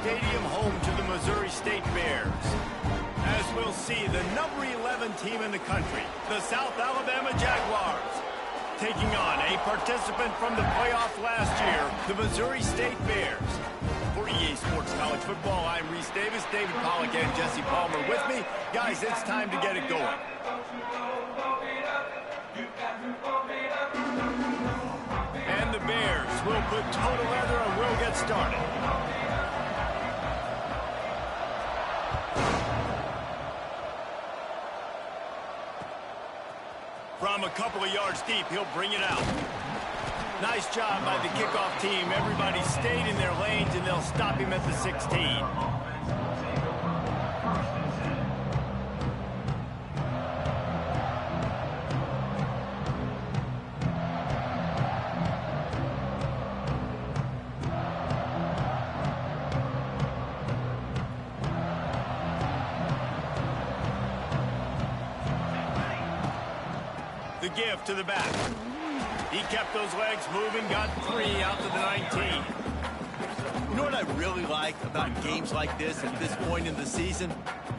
Stadium, home to the Missouri State Bears. As we'll see, the number 11 team in the country, the South Alabama Jaguars, taking on a participant from the playoff last year, the Missouri State Bears. For EA Sports College Football, I'm Reese Davis, David Pollack, and Jesse Palmer with me. Guys, it's time to get it going. And the Bears will put toe together and we'll get started. From a couple of yards deep, he'll bring it out. Nice job by the kickoff team. Everybody stayed in their lanes, and they'll stop him at the 16. The give to the back. He kept those legs moving, got 3 out to the 19. You know what I really like about games like this at this point in the season?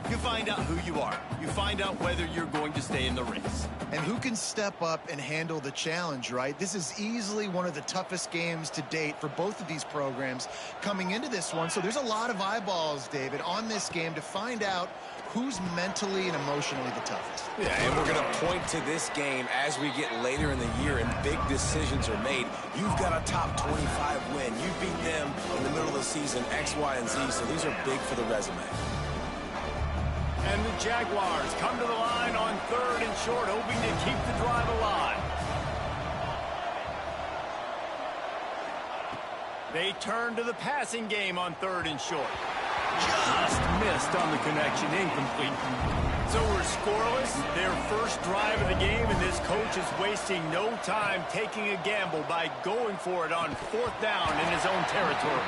You find out who you are. You find out whether you're going to stay in the race. And who can step up and handle the challenge, right? This is easily one of the toughest games to date for both of these programs coming into this one. So there's a lot of eyeballs, David, on this game to find out who's mentally and emotionally the toughest. Yeah, and we're going to point to this game as we get later in the year and big decisions are made. You've got a top 25 win. You beat them in the middle of the season, X, Y, and Z, so these are big for the resume. And the Jaguars come to the line on 3rd and short, hoping to keep the drive alive. They turn to the passing game on 3rd and short. Just missed on the connection, incomplete. So we're scoreless, their first drive of the game, and this coach is wasting no time taking a gamble by going for it on 4th down in his own territory.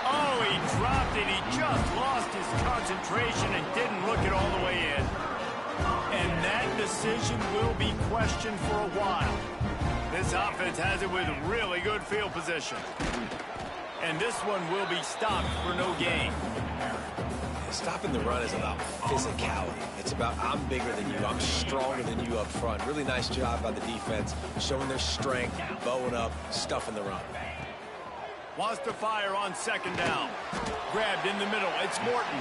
Oh, he dropped it. He just lost his concentration and didn't look it all the way in. And that decision will be questioned for a while. This offense has it with really good field position. And this one will be stopped for no gain. Stopping the run is about physicality. It's about I'm bigger than you, I'm stronger than you up front. Really nice job by the defense, showing their strength, bowing up, stuffing the run. Wants to fire on 2nd down. Grabbed in the middle. It's Morton.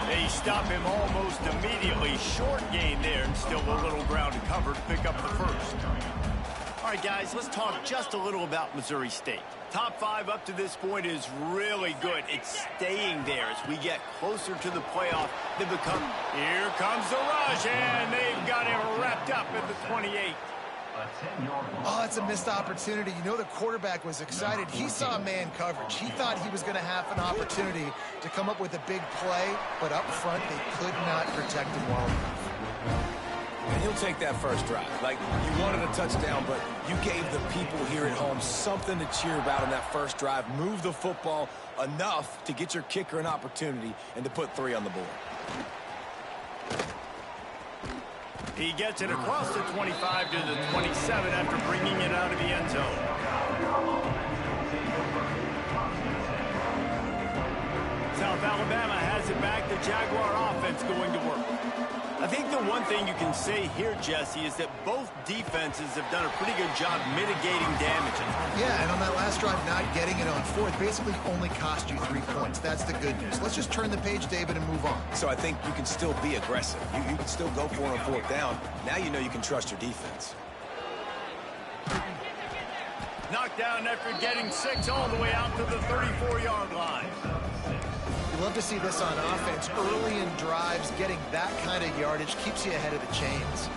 They stop him almost immediately. Short gain there, and still a little ground to cover to pick up the first. All right, guys, let's talk just a little about Missouri State. Top 5 up to this point is really good. It's staying there as we get closer to the playoff. They become, here comes the rush, and they've got him wrapped up at the 28. Oh, it's a missed opportunity. You know, the quarterback was excited. He saw man coverage. He thought he was going to have an opportunity to come up with a big play, but up front, they could not protect him well enough. And he'll take that first drive. Like, you wanted a touchdown, but you gave the people here at home something to cheer about in that first drive. Move the football enough to get your kicker an opportunity and to put 3 on the board. He gets it across the 25 to the 27 after bringing it out of the end zone. South Alabama has it back. The Jaguar offense going to work. I think the one thing you can say here, Jesse, is that both defenses have done a pretty good job mitigating damages. Yeah, and on that last drive, not getting it on 4th basically only cost you 3 points. That's the good news. Let's just turn the page, David, and move on. So I think you can still be aggressive. You can still go for it on 4th down. Now you know you can trust your defense. Knocked down after getting 6 all the way out to the 34-yard line. Love to see this on offense. Early in drives, getting that kind of yardage keeps you ahead of the chains.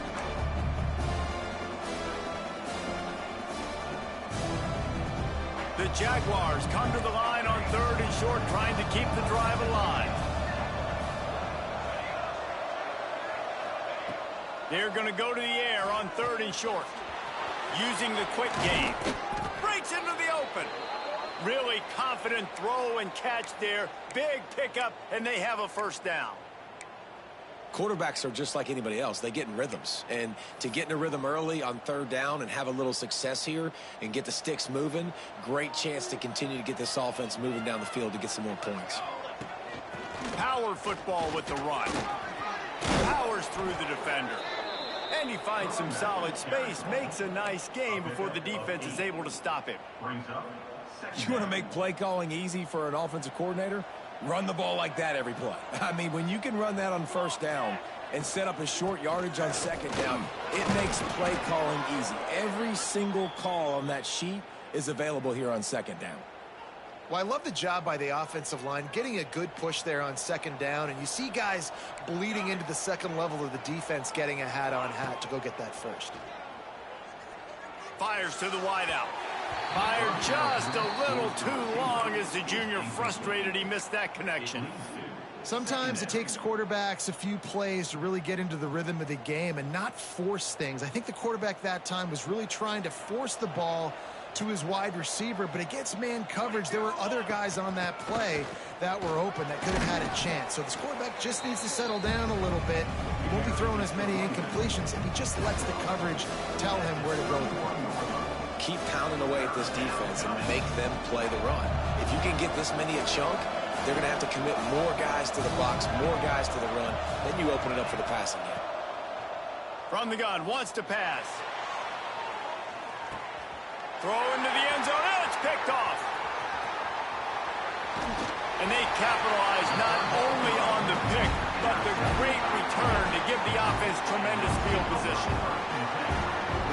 The Jaguars come to the line on 3rd and short, trying to keep the drive alive. They're going to go to the air on 3rd and short. Using the quick game. Breaks into the open. Really confident throw and catch there. Big pickup, and they have a first down. Quarterbacks are just like anybody else. They get in rhythms. And to get in a rhythm early on third down and have a little success here and get the sticks moving, great chance to continue to get this offense moving down the field to get some more points. Power football with the run. Powers through the defender. And he finds some solid space, makes a nice game before the defense is able to stop him. You want to make play calling easy for an offensive coordinator? Run the ball like that every play. I mean, when you can run that on first down and set up a short yardage on second down, it makes play calling easy. Every single call on that sheet is available here on second down. Well, I love the job by the offensive line, getting a good push there on second down, and you see guys bleeding into the second level of the defense getting a hat-on-hat to go get that first. Fires to the wideout. Fired just a little too long as the junior frustrated he missed that connection. Sometimes it takes quarterbacks a few plays to really get into the rhythm of the game and not force things. I think the quarterback that time was really trying to force the ball to his wide receiver, but against man coverage, there were other guys on that play that were open that could have had a chance. So this quarterback just needs to settle down a little bit. He won't be throwing as many incompletions if he just lets the coverage tell him where to go with the ball. Keep pounding away at this defense and make them play the run. If you can get this many a chunk, they're going to have to commit more guys to the box, more guys to the run. Then you open it up for the passing game. From the gun, wants to pass. Throw into the end zone, and it's picked off. And they capitalize not only on the pick, but the great return to give the offense tremendous field position.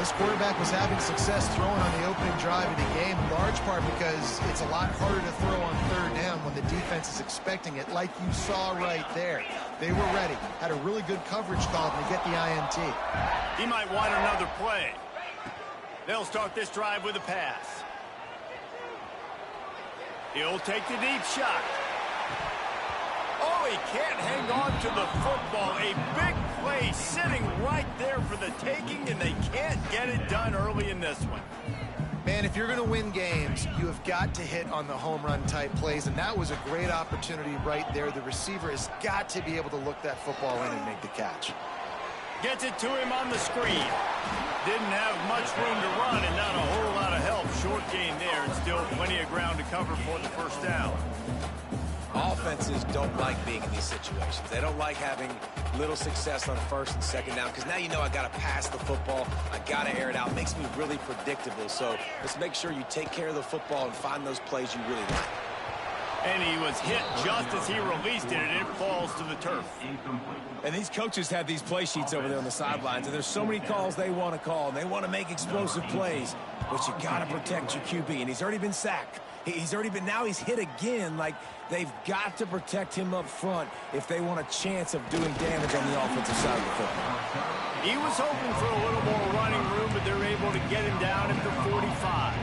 This quarterback was having success throwing on the opening drive of the game, in large part because it's a lot harder to throw on third down when the defense is expecting it, like you saw right there. They were ready, had a really good coverage call to get the INT. He might want another play. They'll start this drive with a pass. He'll take the deep shot. Oh, he can't hang on to the football. A big play sitting right there for the taking, and they can't get it done early in this one. Man, if you're going to win games, you have got to hit on the home run type plays, and that was a great opportunity right there. The receiver has got to be able to look that football in and make the catch. Gets it to him on the screen. Didn't have much room to run and not a whole lot of help. Short gain there and still plenty of ground to cover for the first down. Offenses don't like being in these situations. They don't like having little success on first and second down because now you know I got to pass the football. I got to air it out. It makes me really predictable. So let's make sure you take care of the football and find those plays you really like. And he was hit just as he released it, and it falls to the turf. And these coaches have these play sheets over there on the sidelines, and there's so many calls they want to call, and they want to make explosive plays, but you got to protect your QB, and he's already been sacked. Now he's hit again. Like, they've got to protect him up front if they want a chance of doing damage on the offensive side of the football. He was hoping for a little more running room, but they're able to get him down at the 45.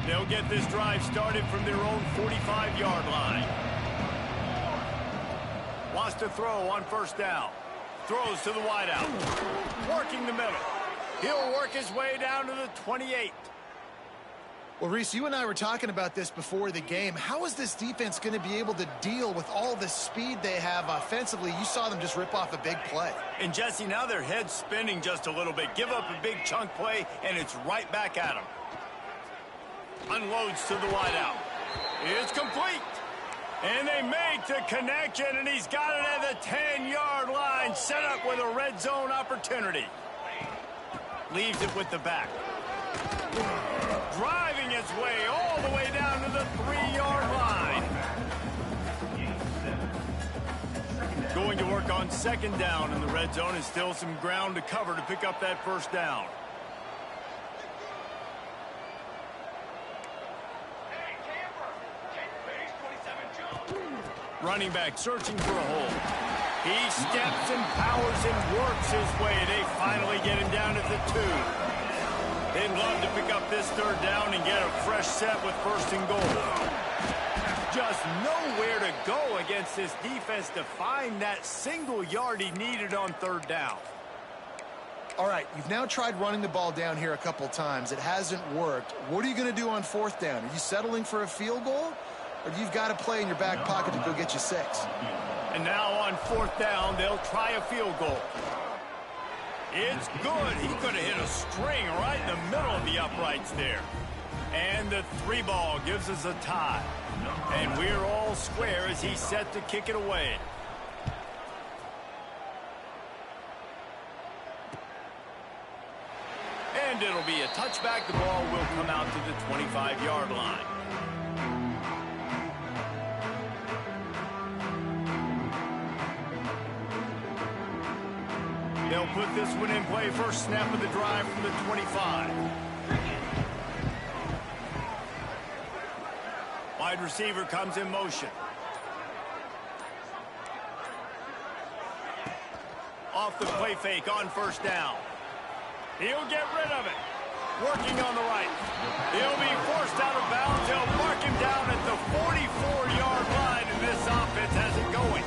They'll get this drive started from their own 45-yard line. Wants to throw on first down. Throws to the wideout. Working the middle. He'll work his way down to the 28. Well, Reese, you and I were talking about this before the game. How is this defense going to be able to deal with all the speed they have offensively? You saw them just rip off a big play. And, Jesse, now their head's spinning just a little bit. Give up a big chunk play, and it's right back at them. Unloads to the wideout. It's complete. And they make the connection, and he's got it at the 10-yard line, set up with a red zone opportunity. Leaves it with the back. Driving its way all the way down to the 3-yard line. Going to work on second down in the red zone, and still some ground to cover to pick up that first down. Running back searching for a hole. He steps and powers and works his way. They finally get him down at the 2. They'd love to pick up this third down and get a fresh set with first and goal. Just nowhere to go against this defense to find that single yard he needed on third down. All right, you've now tried running the ball down here a couple times. It hasn't worked. What are you going to do on fourth down? Are you settling for a field goal? Or you've got to play in your back pocket to go get you 6? And now on fourth down, they'll try a field goal. It's good. He could have hit a string right in the middle of the uprights there. And the 3 ball gives us a tie. And we're all square as he's set to kick it away. And it'll be a touchback. The ball will come out to the 25-yard line. They'll put this one in play. First snap of the drive from the 25. Wide receiver comes in motion. Off the play fake on first down. He'll get rid of it. Working on the right. He'll be forced out of bounds. They'll mark him down at the 44-yard line, and this offense has it going.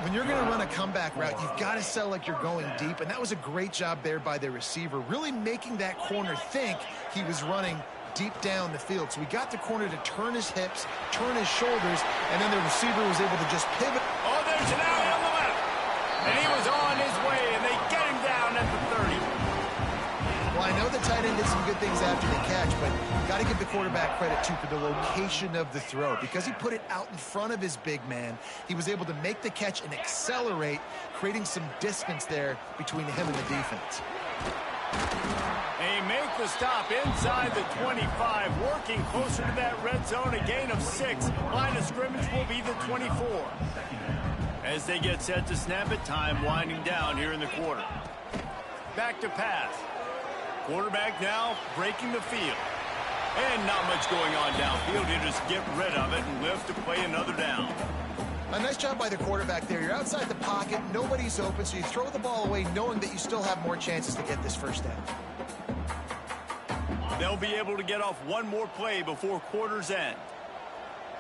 When you're going to run a comeback route, you've got to sell like you're going deep, and that was a great job there by the receiver, really making that corner think he was running deep down the field. So we got the corner to turn his hips, turn his shoulders, and then the receiver was able to just pivot. Oh, there's an out on the left. And he was on his way, and they get him down at the 30. Well, I know the tight end did some good things after the catch, but got to give the quarterback credit, too, for the location of the throw. Because he put it out in front of his big man, he was able to make the catch and accelerate, creating some distance there between him and the defense. They make the stop inside the 25, working closer to that red zone, a gain of 6. Line of scrimmage will be the 24. As they get set to snap it, time winding down here in the quarter. Back to pass. Quarterback now breaking the field. And not much going on downfield. He'll just get rid of it and live to play another down. A nice job by the quarterback there. You're outside the pocket, nobody's open, so you throw the ball away knowing that you still have more chances to get this first down. They'll be able to get off one more play before quarter's end.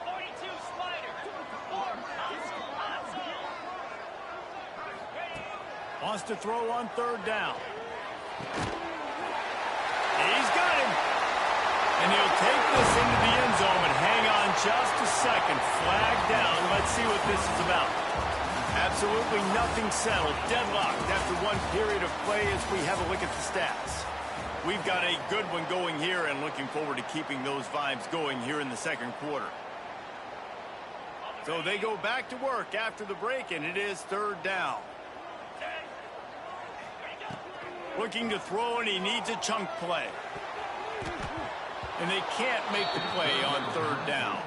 42 slider. Wants to throw on third down. He's got him. And he'll take this into the end zone, but hang on just a second. Flag down. Let's see what this is about. Absolutely nothing settled. Deadlocked after one period of play as we have a look at the stats. We've got a good one going here and looking forward to keeping those vibes going here in the second quarter. So they go back to work after the break, and it is third down. Looking to throw, and he needs a chunk play. And they can't make the play on third down.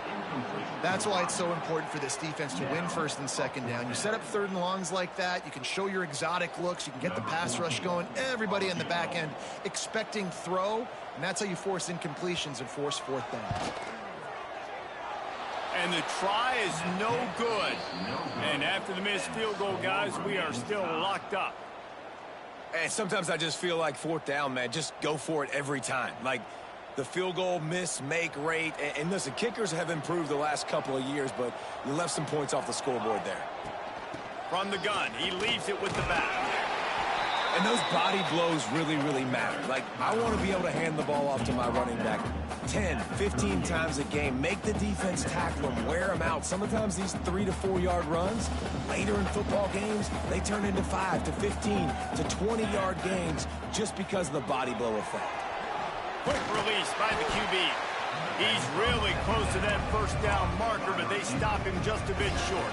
That's why it's so important for this defense to win first and second down. You set up third and longs like that, you can show your exotic looks, you can get the pass rush going, everybody in the back end expecting throw, and that's how you force incompletions and force fourth down. And the try is no good. And after the missed field goal, guys, we are still locked up. And sometimes I just feel like fourth down, man, just go for it every time. Like, the field goal miss-make rate. And listen, kickers have improved the last couple of years, but you left some points off the scoreboard there. From the gun, he leaves it with the back. And those body blows really, really matter. Like, I want to be able to hand the ball off to my running back 10, 15 times a game. Make the defense tackle him, wear him out. Sometimes these 3 to 4 yard runs, later in football games, they turn into 5 to 15 to 20 yard gains just because of the body blow effect. Quick release by the QB. He's really close to that first down marker, but they stop him just a bit short.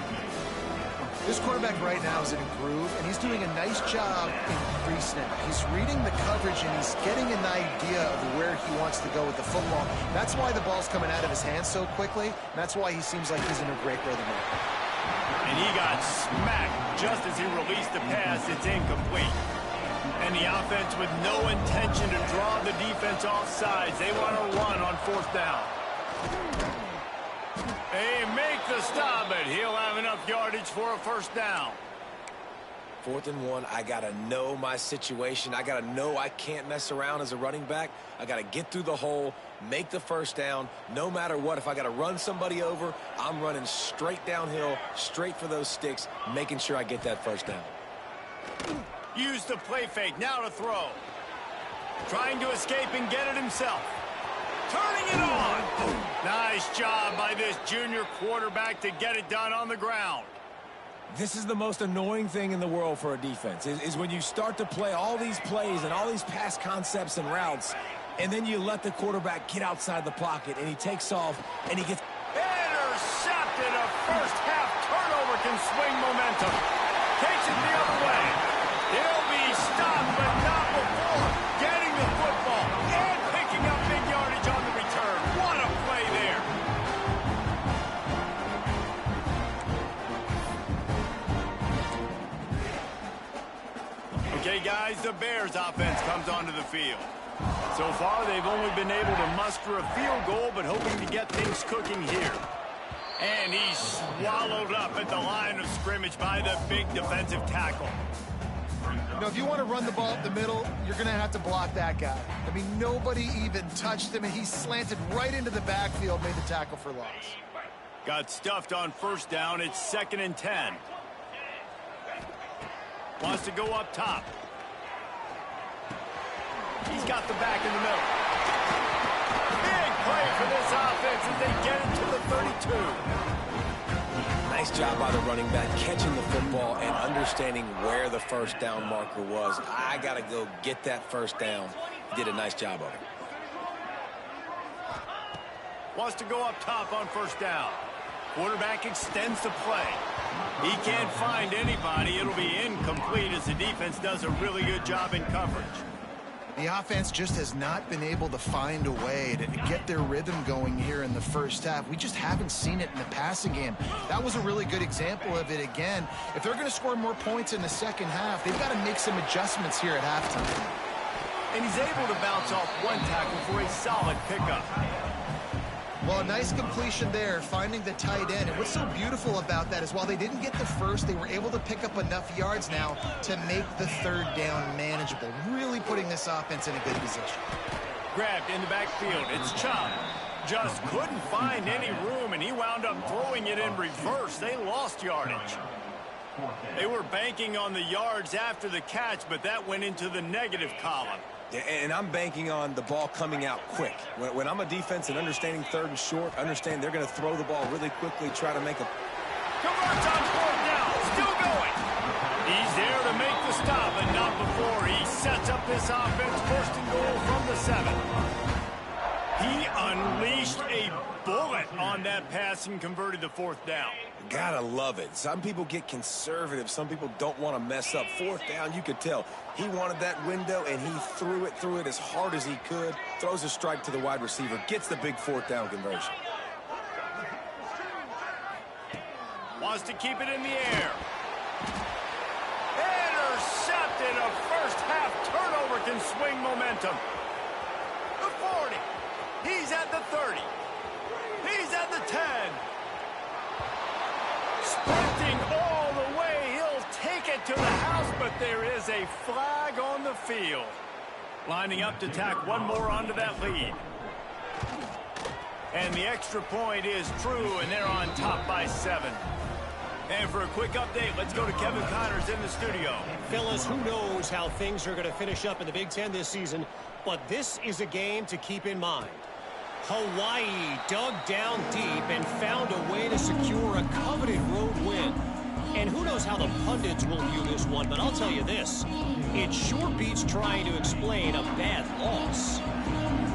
This quarterback right now is in a groove, and he's doing a nice job in pre-snap. He's reading the coverage, and he's getting an idea of where he wants to go with the football. That's why the ball's coming out of his hands so quickly, and that's why he seems like he's in a great rhythm. And he got smacked just as he released the pass. It's incomplete. And the offense with no intention to draw the defense off sides. They want to run on fourth down. They make the stop, but he'll have enough yardage for a first down. 4th and 1, I got to know my situation. I got to know I can't mess around as a running back. I got to get through the hole, make the first down. No matter what, if I got to run somebody over, I'm running straight downhill, straight for those sticks, making sure I get that first down. Use the play fake, now to throw. Trying to escape and get it himself. Turning it on. Nice job by this junior quarterback to get it done on the ground. This is the most annoying thing in the world for a defense, is when you start to play all these plays and all these pass concepts and routes, and then you let the quarterback get outside the pocket, and he takes off, and he gets... Intercepted. A first-half turnover can swing momentum. Takes it the other way. He'll be stopped, but not before getting the football and picking up big yardage on the return. What a play there. Okay, guys, the Bears offense comes onto the field. So far, they've only been able to muster a field goal, but hoping to get things cooking here. And he's swallowed up at the line of scrimmage by the big defensive tackle. You know, if you want to run the ball up the middle, you're going to have to block that guy. I mean, nobody even touched him, and he slanted right into the backfield, made the tackle for loss. Got stuffed on first down. It's 2nd and 10. Wants to go up top. He's got the back in the middle. Big play for this offense as they get it to the 32. Nice job by the running back, catching the football and understanding where the first down marker was. I got to go get that first down. He did a nice job of it. Wants to go up top on first down. Quarterback extends the play. He can't find anybody. It'll be incomplete as the defense does a really good job in coverage. The offense just has not been able to find a way to get their rhythm going here in the first half. We just haven't seen it in the passing game. That was a really good example of it again. If they're going to score more points in the second half, they've got to make some adjustments here at halftime. And he's able to bounce off one tackle for a solid pickup. Well, a nice completion there, finding the tight end. And what's so beautiful about that is while they didn't get the first, they were able to pick up enough yards now to make the third down manageable, really putting this offense in a good position. Grabbed in the backfield. It's Chubb. Just couldn't find any room, and he wound up throwing it in reverse. They lost yardage. They were banking on the yards after the catch, but that went into the negative column. Yeah, and I'm banking on the ball coming out quick. When I'm a defense and understanding 3rd and short, understand they're going to throw the ball really quickly, try to make a... Converts on 4th down. Still going. He's there to make the stop, but not before he sets up this offense 1st and goal from the 7. He unleashed a bullet on that pass and converted the 4th down. Gotta love it. Some people get conservative. Some people don't want to mess up. 4th down, you could tell. He wanted that window, and he threw it as hard as he could. Throws a strike to the wide receiver. Gets the big 4th down conversion. Wants to keep it in the air. Intercepted. A first-half turnover can swing momentum. The 40. He's at the 30. He's at the 10. Sprinting all the way. He'll take it to the house, but there is a flag on the field. Lining up to tack one more onto that lead. And the extra point is true, and they're on top by 7. And for a quick update, let's go to Kevin Connors in the studio. Fellas, who knows how things are going to finish up in the Big Ten this season, but this is a game to keep in mind. Hawaii dug down deep and found a way to secure a coveted road win. And who knows how the pundits will view this one, but I'll tell you this. It sure beats trying to explain a bad loss.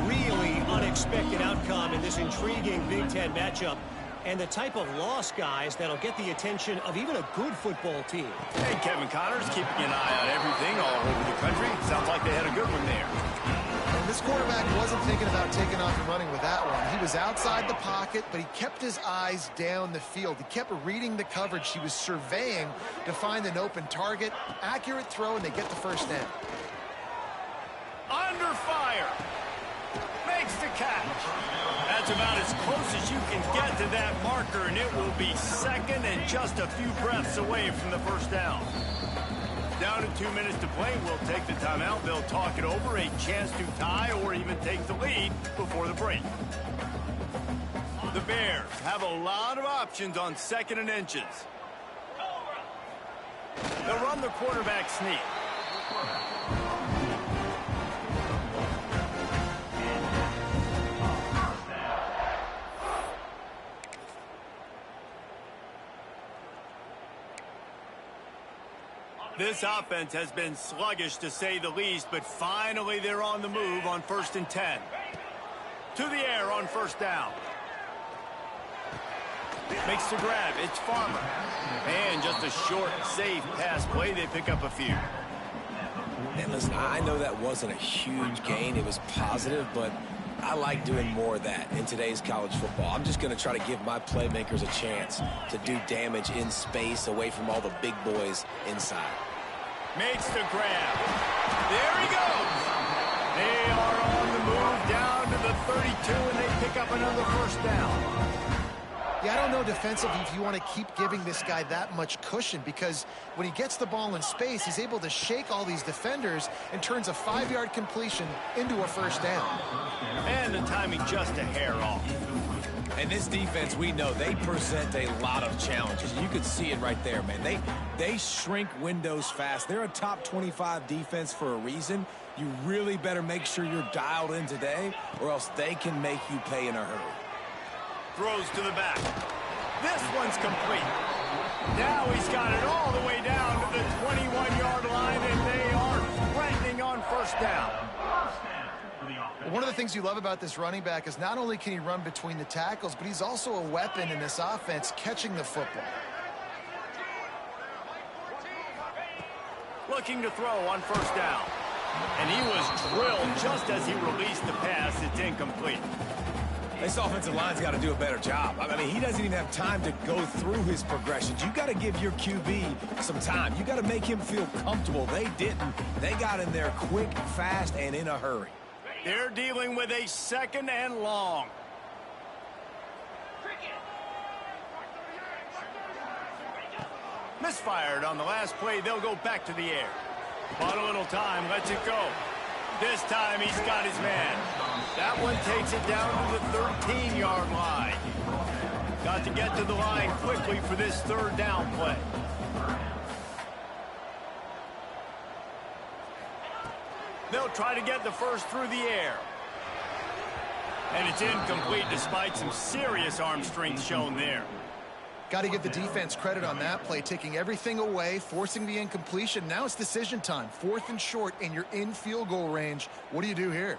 Really unexpected outcome in this intriguing Big Ten matchup. And the type of loss, guys, that'll get the attention of even a good football team. Hey, Kevin Connors keeping an eye on everything all over the country. Sounds like they had a good one there. And this quarterback wasn't thinking about taking off and running with that one. He was outside the pocket, but he kept his eyes down the field. He kept reading the coverage. He was surveying to find an open target. Accurate throw, and they get the first down. Under fire. Makes the catch. That's about as close as you can get to that marker, and it will be 2nd and just a few breaths away from the first down. Down to 2 minutes to play. We'll take the timeout. They'll talk it over. A chance to tie or even take the lead before the break. The Bears have a lot of options on 2nd and inches. They'll run the quarterback sneak. This offense has been sluggish to say the least, but finally they're on the move on 1st and 10. To the air on 1st down. Makes the grab. It's Farmer. And just a short, safe pass play. They pick up a few. And listen, I know that wasn't a huge gain. It was positive, but I like doing more of that in today's college football. I'm just going to try to give my playmakers a chance to do damage in space away from all the big boys inside. Makes the grab. There he goes. They are on the move down to the 32, and they pick up another 1st down. Yeah, I don't know defensively if you want to keep giving this guy that much cushion, because when he gets the ball in space, he's able to shake all these defenders and turns a 5-yard completion into a 1st down. And the timing just a hair off. And this defense, we know, they present a lot of challenges. You could see it right there, man. They shrink windows fast. They're a top 25 defense for a reason. You really better make sure you're dialed in today, or else they can make you pay in a hurry. Throws to the back. This one's complete. Now he's got it all the way down to the 21-yard line, and they are threatening on 1st down. One of the things you love about this running back is not only can he run between the tackles, but he's also a weapon in this offense catching the football. Looking to throw on 1st down. And he was drilled just as he released the pass. It's incomplete. This offensive line's got to do a better job. I mean, he doesn't even have time to go through his progressions. You got to give your QB some time. You got to make him feel comfortable. They didn't. They got in there quick, fast, and in a hurry. They're dealing with a 2nd and long. Misfired on the last play. They'll go back to the air. Bought a little time. Lets it go. This time he's got his man. That one takes it down to the 13-yard line. Got to get to the line quickly for this 3rd down play. They'll try to get the 1st through the air. And it's incomplete despite some serious arm strength shown there. Got to give the defense credit on that play, taking everything away, forcing the incompletion. Now it's decision time. 4th and short, and you're in field goal range. What do you do here?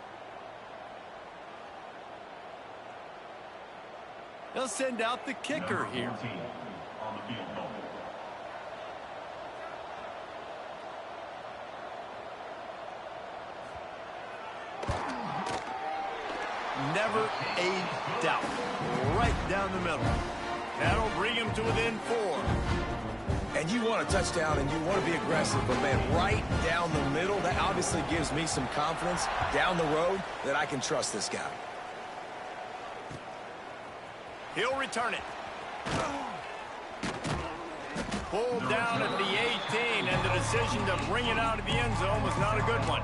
They'll send out the kicker here. Never a doubt. Right down the middle. That'll bring him to within 4. And you want a touchdown and you want to be aggressive, but, man, right down the middle, that obviously gives me some confidence down the road that I can trust this guy. He'll return it. Pulled down at the 18, and the decision to bring it out of the end zone was not a good one.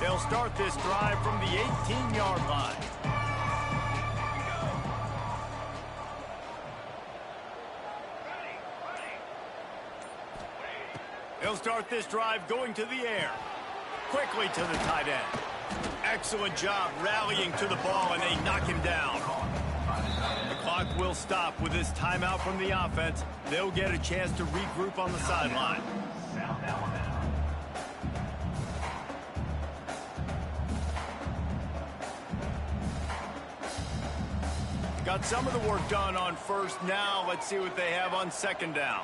They'll start this drive from the 18-yard line. They'll start this drive going to the air. Quickly to the tight end. Excellent job rallying to the ball, and they knock him down. The clock will stop with this timeout from the offense. They'll get a chance to regroup on the sideline. Got some of the work done on 1st. Now let's see what they have on 2nd down.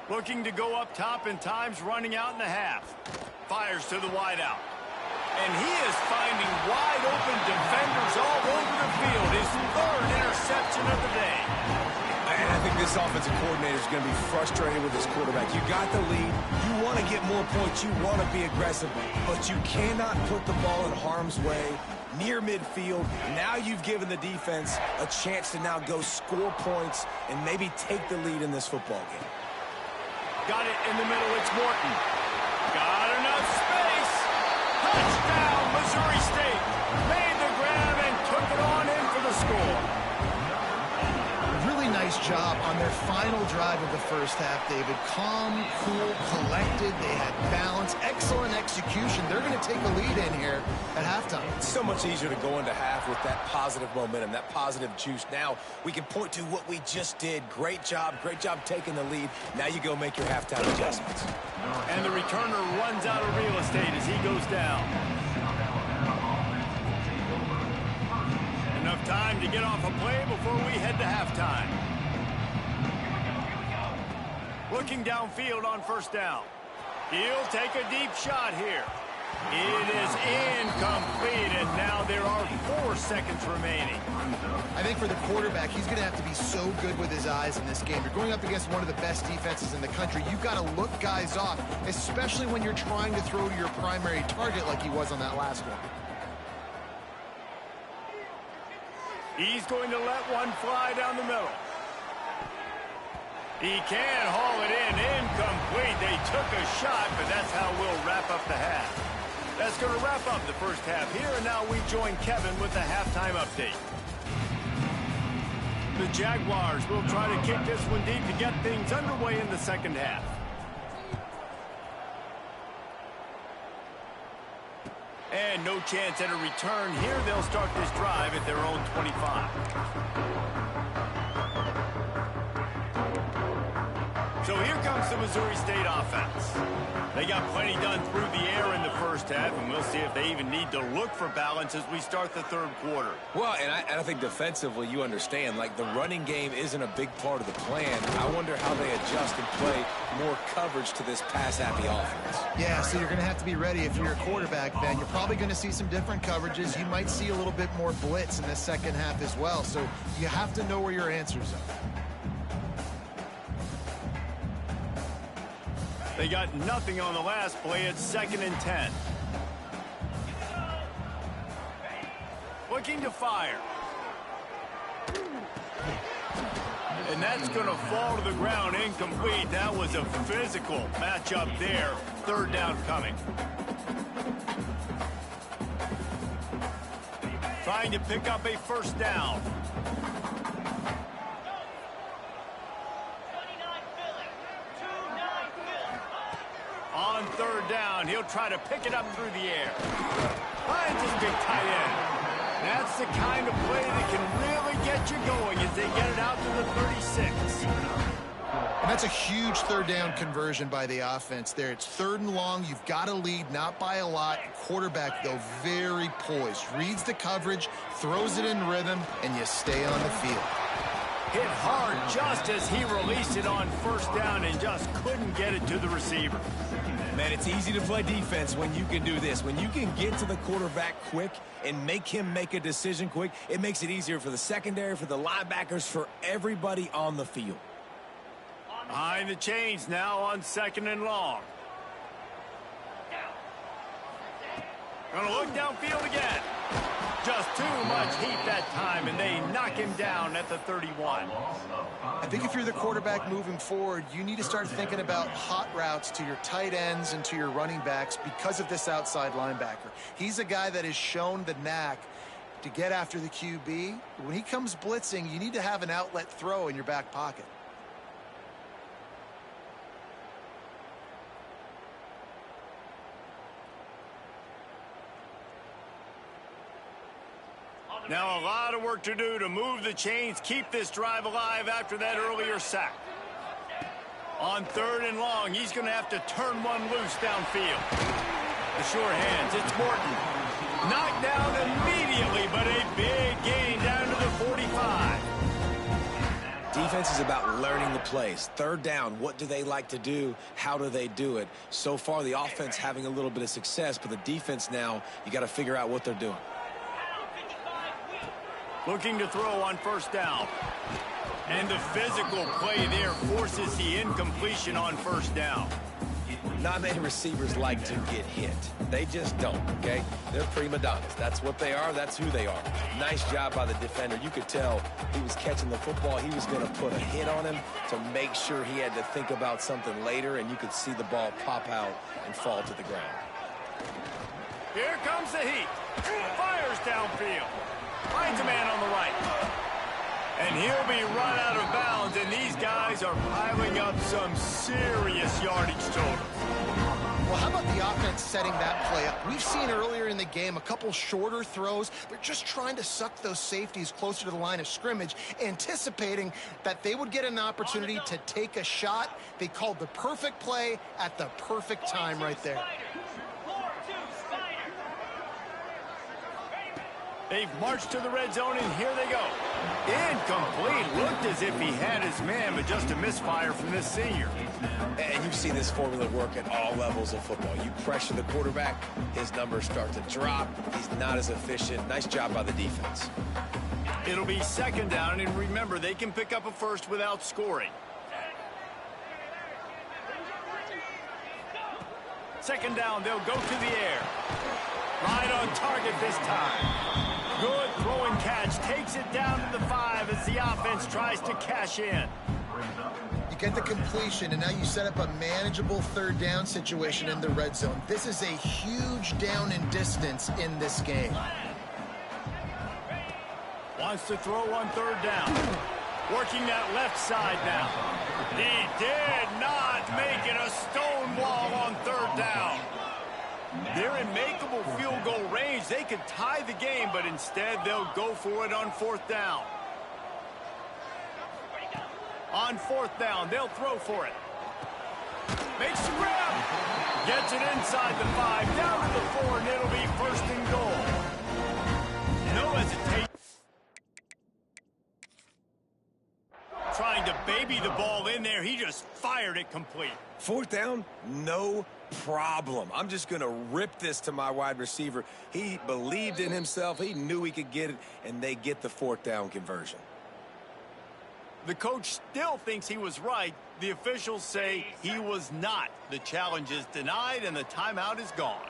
Looking to go up top, and time's running out in the half. Fires to the wideout. And he is finding wide open defenders all over the field. His 3rd interception of the day. And I think this offensive coordinator is going to be frustrated with his quarterback. You got the lead. You want to get more points. You want to be aggressive. But you cannot put the ball in harm's way near midfield. Now you've given the defense a chance to now go score points and maybe take the lead in this football game. Got it in the middle. It's Morton. Got enough space. Missouri State made the grab and took it on in for the score. Really nice job on their final drive of the first half, David. Calm, cool, collected. They had balance, excellent execution. They're going to take a lead in here at halftime. It's so much easier to go into half with that positive momentum, that positive juice. Now we can point to what we just did. Great job taking the lead. Now you go make your halftime adjustments. And the returner runs out of real estate as he goes down. Enough time to get off a play before we head to halftime. Looking downfield on first down. He'll take a deep shot here. It is incomplete, and now there are 4 seconds remaining. I think for the quarterback, he's going to have to be so good with his eyes in this game. You're going up against one of the best defenses in the country. You've got to look guys off, especially when you're trying to throw to your primary target like he was on that last one. He's going to let one fly down the middle. He can haul it in. Incomplete. They took a shot, but that's how we'll wrap up the half. That's going to wrap up the first half here, and now we join Kevin with the halftime update. The Jaguars will try to kick this one deep to get things underway in the second half. And no chance at a return here. They'll start this drive at their own 25. So here comes the Missouri State offense. They got plenty done through the air in the first half, and we'll see if they even need to look for balance as we start the third quarter. Well, and I think defensively, you understand, like the running game isn't a big part of the plan. I wonder how they adjust and play more coverage to this pass-happy offense. Yeah, so you're going to have to be ready if you're a quarterback, Ben. You're probably going to see some different coverages. You might see a little bit more blitz in the second half as well, so you have to know where your answers are. They got nothing on the last play. It's 2nd and 10. Looking to fire. And that's going to fall to the ground incomplete. That was a physical matchup there. 3rd down coming. Trying to pick up a first down. On 3rd down, he'll try to pick it up through the air. Finds his big tight end. That's the kind of play that can really get you going as they get it out to the 36. And that's a huge 3rd down conversion by the offense there. It's 3rd and long. You've got to lead, not by a lot. Quarterback, though, very poised. Reads the coverage, throws it in rhythm, and you stay on the field. Hit hard just as he released it on 1st down and just couldn't get it to the receiver. Man, it's easy to play defense when you can do this. When you can get to the quarterback quick and make him make a decision quick, it makes it easier for the secondary, for the linebackers, for everybody on the field. Behind the chains now on 2nd and long. Gonna look downfield again. Just too much heat that time, and they knock him down at the 31. I think if you're the quarterback moving forward, you need to start thinking about hot routes to your tight ends and to your running backs because of this outside linebacker. He's a guy that has shown the knack to get after the QB. When he comes blitzing, you need to have an outlet throw in your back pocket. Now a lot of work to do to move the chains, keep this drive alive after that earlier sack. On 3rd and long, he's going to have to turn one loose downfield. The sure hands, it's Morton. Knocked down immediately, but a big gain down to the 45. Defense is about learning the plays. 3rd down, what do they like to do? How do they do it? So far, the offense having a little bit of success, but the defense now, you got to figure out what they're doing. Looking to throw on 1st down. And the physical play there forces the incompletion on 1st down. Not many receivers like to get hit. They just don't, okay? They're prima donnas. That's what they are. That's who they are. Nice job by the defender. You could tell he was catching the football. He was going to put a hit on him to make sure he had to think about something later, and you could see the ball pop out and fall to the ground. Here comes the heat. Fires downfield. Finds a man on the right. And he'll be run out of bounds, and these guys are piling up some serious yardage totals. Well, how about the offense setting that play up? We've seen earlier in the game a couple shorter throws. They're just trying to suck those safeties closer to the line of scrimmage, anticipating that they would get an opportunity to take a shot. They called the perfect play at the perfect time right there. They've marched to the red zone, and here they go. Incomplete. Looked as if he had his man, but just a misfire from this senior. And you've seen this formula work at all levels of football. You pressure the quarterback, his numbers start to drop. He's not as efficient. Nice job by the defense. It'll be second down, and remember, they can pick up a first without scoring. Second down, they'll go to the air. Right on target this time. Good throw and catch. Takes it down to the 5 as the offense tries to cash in. You get the completion, and now you set up a manageable third down situation in the red zone. This is a huge down in distance in this game. Wants to throw on third down. Working that left side now. He did not make it a stone wall on third down. They're in makeable field goal range. They could tie the game, but instead they'll go for it on fourth down. On fourth down, they'll throw for it. Makes the grab. Gets it inside the 5, down to the 4, and it'll be first and goal. No hesitation. Trying to baby the ball in there. He just fired it complete. Fourth down, no problem. I'm just going to rip this to my wide receiver. He believed in himself. He knew he could get it, and they get the fourth down conversion. The coach still thinks he was right. The officials say he was not. The challenge is denied, and the timeout is gone.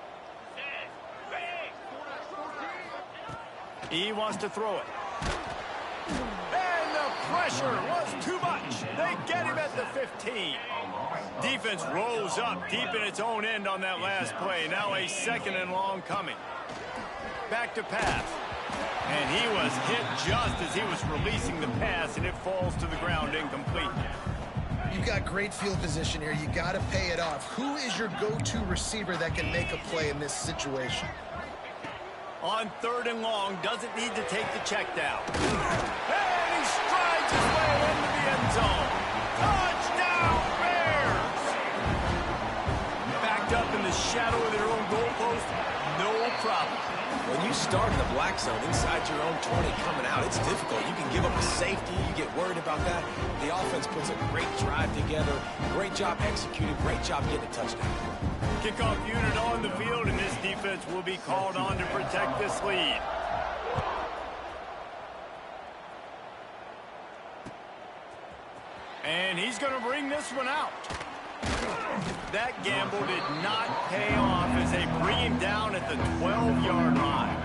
He wants to throw it. And the pressure was too much. They get him at the 15. Defense rolls up deep in its own end on that last play. Now a second and long coming. Back to pass. And he was hit just as he was releasing the pass, and it falls to the ground incomplete. You've got great field position here. You got to pay it off. Who is your go-to receiver that can make a play in this situation? On third and long, doesn't need to take the check down. And he strides his way into the end zone. Touchdown, Bears! Backed up in the shadow of their own goalpost, no problem. When you start in the black zone inside your own 20 coming out, it's difficult. You can give up a safety. You get worried about that. The offense puts a great drive together. Great job executing. Great job getting a touchdown. Kickoff unit on the field, and this defense will be called on to protect this lead. And he's going to bring this one out. That gamble did not pay off as they bring him down at the 12-yard line.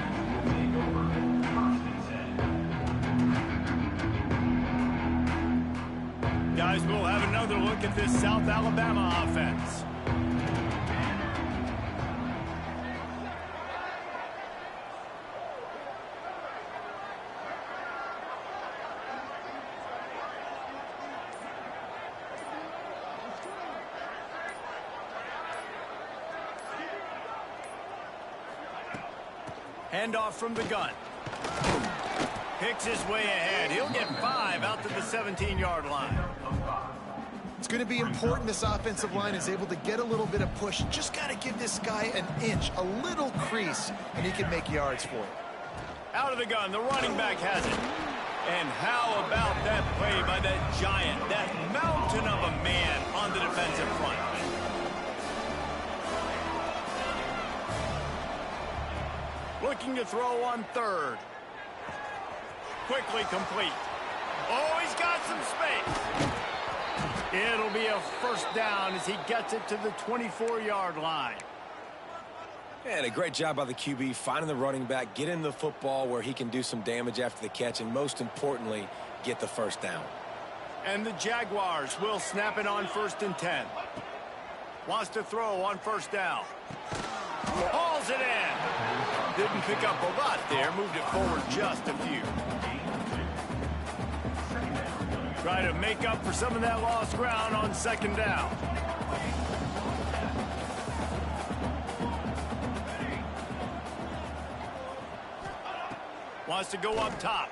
Guys, we'll have another look at this South Alabama offense. Handoff from the gun. Picks his way ahead. He'll get 5 out to the 17-yard line. It's going to be important this offensive line is able to get a little bit of push. Just got to give this guy an inch, a little crease, and he can make yards for it. Out of the gun, the running back has it. And how about that play by that giant, that mountain of a man on the defensive front? Looking to throw on third. Quickly complete. Oh, he's got some space. It'll be a first down as he gets it to the 24-yard line. And a great job by the QB finding the running back, getting the football where he can do some damage after the catch, and most importantly, get the first down. And the Jaguars will snap it on 1st and 10. Wants to throw on first down. Hauls it in. Didn't pick up a lot there. Moved it forward just a few. Try to make up for some of that lost ground on second down. Wants to go up top.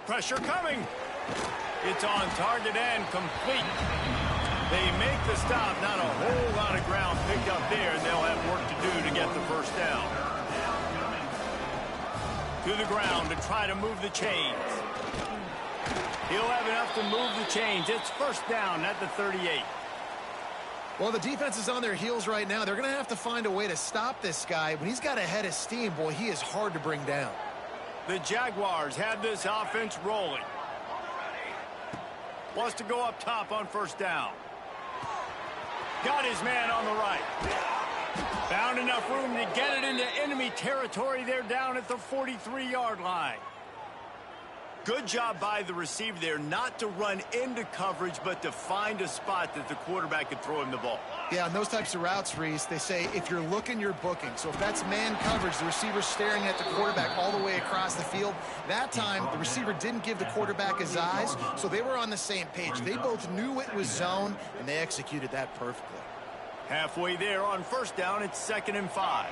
Pressure coming. It's on target and complete. They make the stop. Not a whole lot of ground picked up there, and they'll have work to do to get the first down. To the ground to try to move the chains. He'll have enough to move the chains. It's first down at the 38. Well, the defense is on their heels right now. They're going to have to find a way to stop this guy. When he's got a head of steam, boy, he is hard to bring down. The Jaguars have this offense rolling. Wants to go up top on first down. Got his man on the right. Found enough room to get it into enemy territory. They're down at the 43-yard line. Good job by the receiver there not to run into coverage, but to find a spot that the quarterback could throw him the ball. Yeah, on those types of routes, Reese, they say if you're looking, you're booking. So if that's man coverage, the receiver's staring at the quarterback all the way across the field. That time, the receiver didn't give the quarterback his eyes, so they were on the same page. They both knew it was zone, and they executed that perfectly. Halfway there on first down, it's 2nd and 5.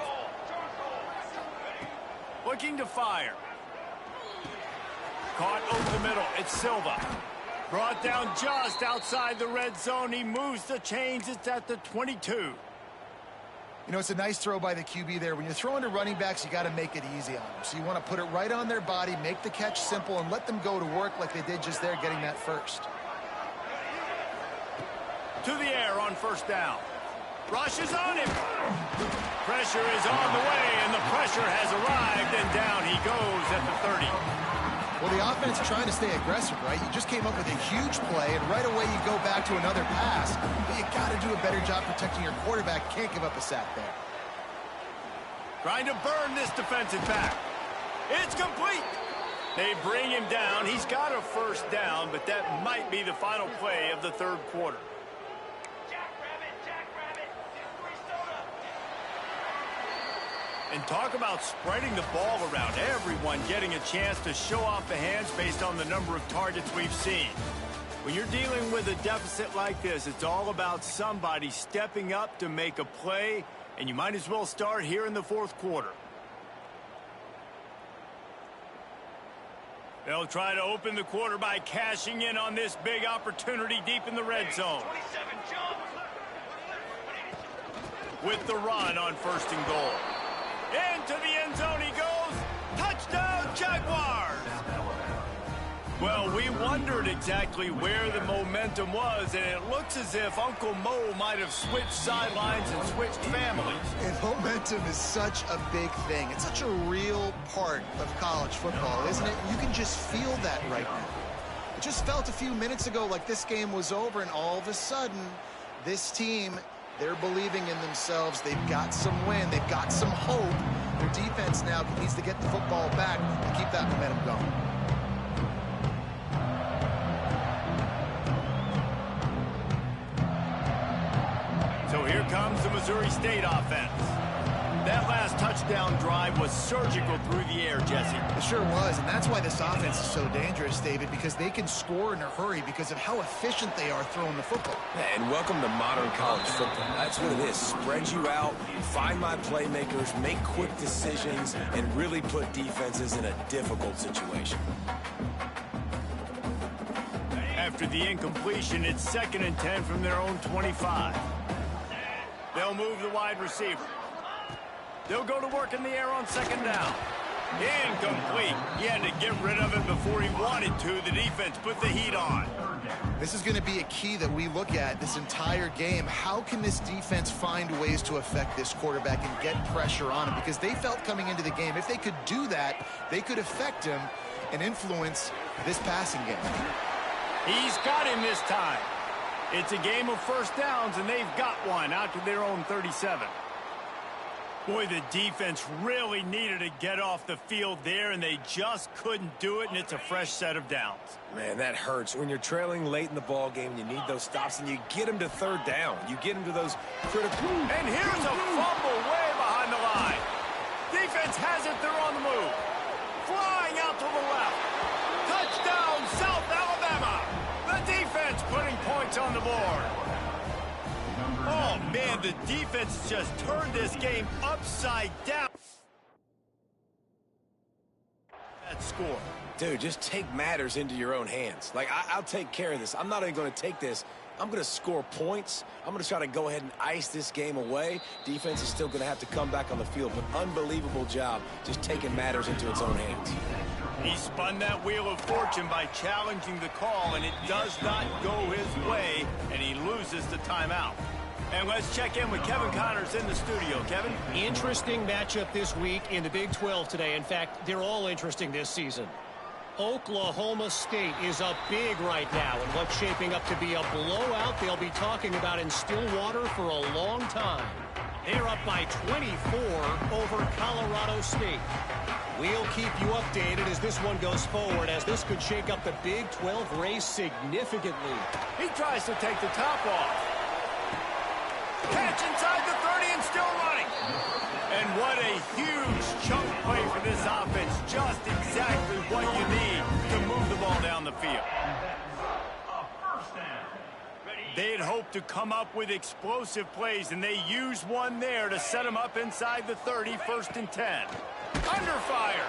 Looking to fire. Caught over the middle. It's Silva. Brought down just outside the red zone. He moves the chains. It's at the 22. You know, it's a nice throw by the QB there. When you're throwing to running backs, you got to make it easy on them. So you want to put it right on their body, make the catch simple, and let them go to work like they did just there, getting that first. To the air on first down. Rush is on him. Pressure is on the way, and the pressure has arrived, and down he goes at the 30. Well, the offense is trying to stay aggressive, right? You just came up with a huge play, and right away you go back to another pass. But you got to do a better job protecting your quarterback. Can't give up a sack there. Trying to burn this defensive back. It's complete. They bring him down. He's got a first down, but that might be the final play of the third quarter. And talk about spreading the ball around. Everyone getting a chance to show off the hands based on the number of targets we've seen. When you're dealing with a deficit like this, it's all about somebody stepping up to make a play, and you might as well start here in the fourth quarter. They'll try to open the quarter by cashing in on this big opportunity deep in the red zone. With the run on 1st and goal. Into the end zone he goes. Touchdown, Jaguars! Well, we wondered exactly where the momentum was, and it looks as if Uncle Mo might have switched sidelines and switched families. And momentum is such a big thing. It's such a real part of college football, isn't it? You can just feel that right now. It just felt a few minutes ago like this game was over, and all of a sudden, this team, they're believing in themselves. They've got some wind. They've got some hope. Their defense now needs to get the football back and keep that momentum going. So here comes the Missouri State offense. That last touchdown drive was surgical through the air, Jesse. It sure was, and that's why this offense is so dangerous, David, because they can score in a hurry because of how efficient they are throwing the football. And welcome to modern college football. That's what it is. Spread you out, find my playmakers, make quick decisions, and really put defenses in a difficult situation. After the incompletion, it's 2nd and 10 from their own 25. They'll move the wide receiver. They'll go to work in the air on 2nd down. Incomplete. He had to get rid of it before he wanted to. The defense put the heat on. This is going to be a key that we look at this entire game. How can this defense find ways to affect this quarterback and get pressure on him? Because they felt coming into the game, if they could do that, they could affect him and influence this passing game. He's got him this time. It's a game of first downs, and they've got one out to their own 37. Boy, the defense really needed to get off the field there, and they just couldn't do it, and it's a fresh set of downs. Man, that hurts. When you're trailing late in the ball game, you need those stops, and you get them to 3rd down. You get them to those critical... And here's a fumble way behind Defense has it. They're on the move. Flying out to the left. Touchdown, South Alabama. The defense putting points on the board. Oh, man, the defense just turned this game upside down. That score. Dude, just take matters into your own hands. Like, I'll take care of this. I'm not even going to take this. I'm going to score points. I'm going to try to go ahead and ice this game away. Defense is still going to have to come back on the field, but unbelievable job just taking matters into its own hands. He spun that wheel of fortune by challenging the call, and it does not go his way, and he loses the timeout. And let's check in with Kevin Connors in the studio. Kevin? Interesting matchup this week in the Big 12 today. In fact, they're all interesting this season. Oklahoma State is up big right now in what's shaping up to be a blowout they'll be talking about in Stillwater for a long time. They're up by 24 over Colorado State. We'll keep you updated as this one goes forward, as this could shake up the Big 12 race significantly. He tries to take the top off. Catch inside the 30 and still running. And what a huge chunk play for this offense. Just exactly what you need to move the ball down the field. They had hoped to come up with explosive plays, and they used one there to set them up inside the 30, 1st and 10. Under fire.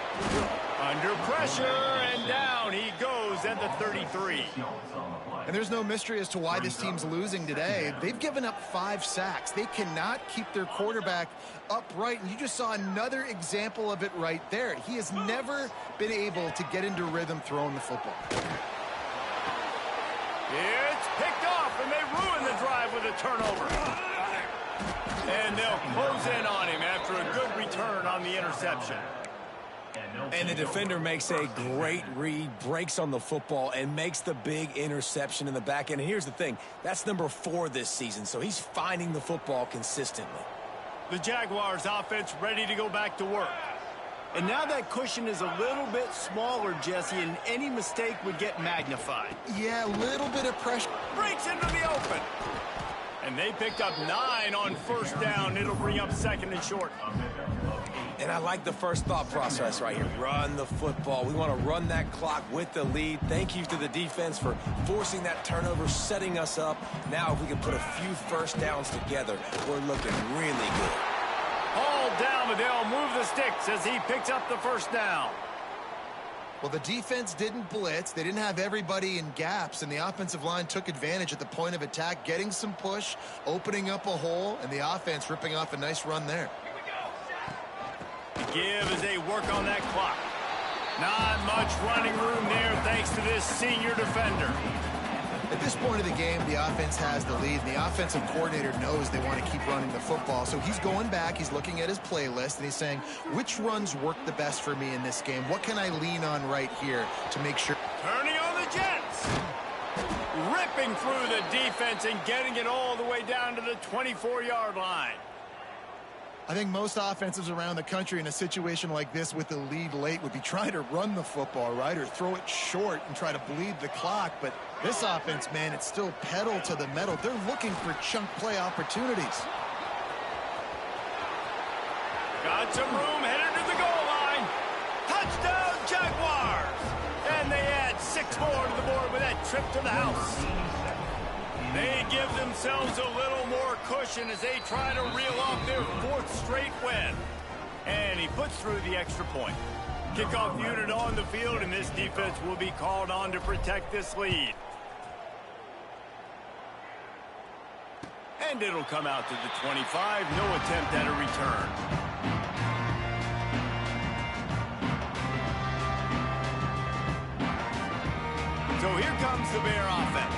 Under pressure, and down he goes at the 33. And there's no mystery as to why this team's losing today. They've given up 5 sacks. They cannot keep their quarterback upright, and you just saw another example of it right there. He has never been able to get into rhythm throwing the football. It's picked off, and they ruin the drive with a turnover. And they'll close in on him after a good return on the interception. And the defender makes a great read, breaks on the football, and makes the big interception in the back end. And here's the thing, that's number 4 this season, so he's finding the football consistently. The Jaguars offense ready to go back to work. And now that cushion is a little bit smaller, Jesse, and any mistake would get magnified. Yeah, a little bit of pressure. Breaks into the open. And they picked up 9 on 1st down. It'll bring up 2nd and short. And I like the first thought process right here. Run the football. We want to run that clock with the lead. Thank you to the defense for forcing that turnover, setting us up. Now if we can put a few 1st downs together, we're looking really good. All down, but they'll move the sticks as he picks up the 1st down. Well, the defense didn't blitz. They didn't have everybody in gaps, and the offensive line took advantage at the point of attack, getting some push, opening up a hole, and the offense ripping off a nice run there. Give as they work on that clock. Not much running room there thanks to this senior defender. At this point of the game, the offense has the lead, and the offensive coordinator knows they want to keep running the football. So he's going back, he's looking at his playlist, and he's saying, which runs work the best for me in this game? What can I lean on right here to make sure? Turning on the Jets. Ripping through the defense and getting it all the way down to the 24-yard line. I think most offenses around the country in a situation like this with the lead late would be trying to run the football, right, or throw it short and try to bleed the clock. But this offense, man, it's still pedal to the metal. They're looking for chunk play opportunities. Got some room, headed to the goal line. Touchdown, Jaguars! And they add 6 more to the board with that trip to the house. They give themselves a little more cushion as they try to reel off their 4th straight win. And he puts through the extra point. Kickoff unit on the field, and this defense will be called on to protect this lead. And it'll come out to the 25. No attempt at a return. So here comes the Bear offense.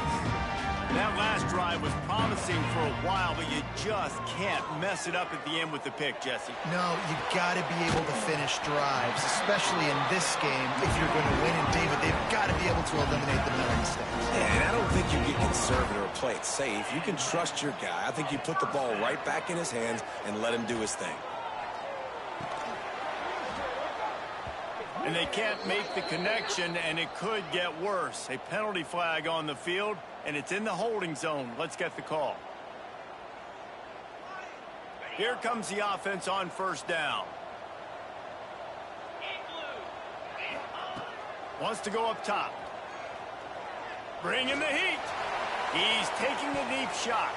That last drive was promising for a while, but you just can't mess it up at the end with the pick, Jesse. No, you got to be able to finish drives, especially in this game. If you're going to win, and David, they've got to be able to eliminate the middle mistakes. Yeah, and I don't think you get conservative or play it safe. You can trust your guy. I think you put the ball right back in his hands and let him do his thing. And they can't make the connection, and it could get worse. A penalty flag on the field, and it's in the holding zone. Let's get the call. Here comes the offense on 1st down. Wants to go up top. Bringing the heat. He's taking the deep shot.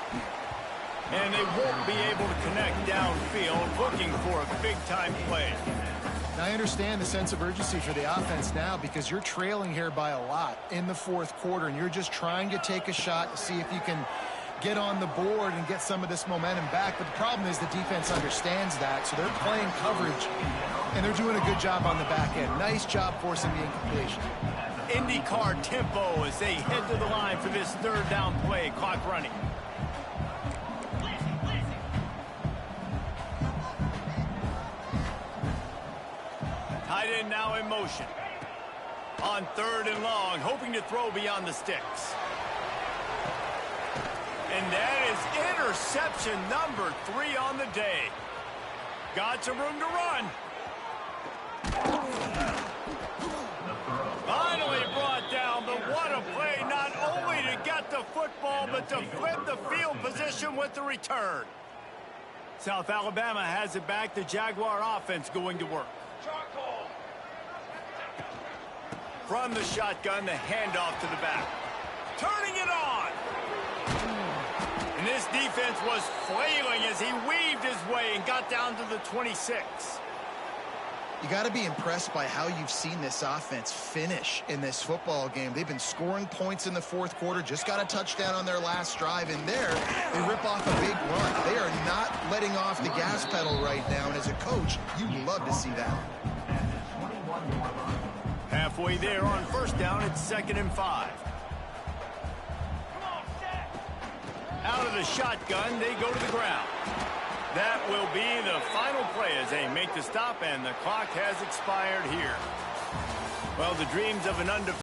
And they won't be able to connect downfield, looking for a big-time play. Now, I understand the sense of urgency for the offense now because you're trailing here by a lot in the fourth quarter, and you're just trying to take a shot to see if you can get on the board and get some of this momentum back. But the problem is the defense understands that, so they're playing coverage, and they're doing a good job on the back end. Nice job forcing the incompletion. IndyCar tempo as they head to the line for this third down play. Clock running. Tight end now in motion. On third and long, hoping to throw beyond the sticks. And that is interception number 3 on the day. Got some room to run. Finally brought down, but what a play, not only to get the football, but to flip the field position with the return. South Alabama has it back. The Jaguar offense going to work. From the shotgun, the handoff to the back. Turning it on. And this defense was flailing as he weaved his way and got down to the 26. You got to be impressed by how you've seen this offense finish in this football game. They've been scoring points in the fourth quarter, just got a touchdown on their last drive, and there they rip off a big run. They are not letting off the gas pedal right now, and as a coach, you love to see that. Halfway there on first down, it's 2nd and 5. Out of the shotgun, they go to the ground. That will be the final play as they make the stop, and the clock has expired here. Well, the dreams of an undefeated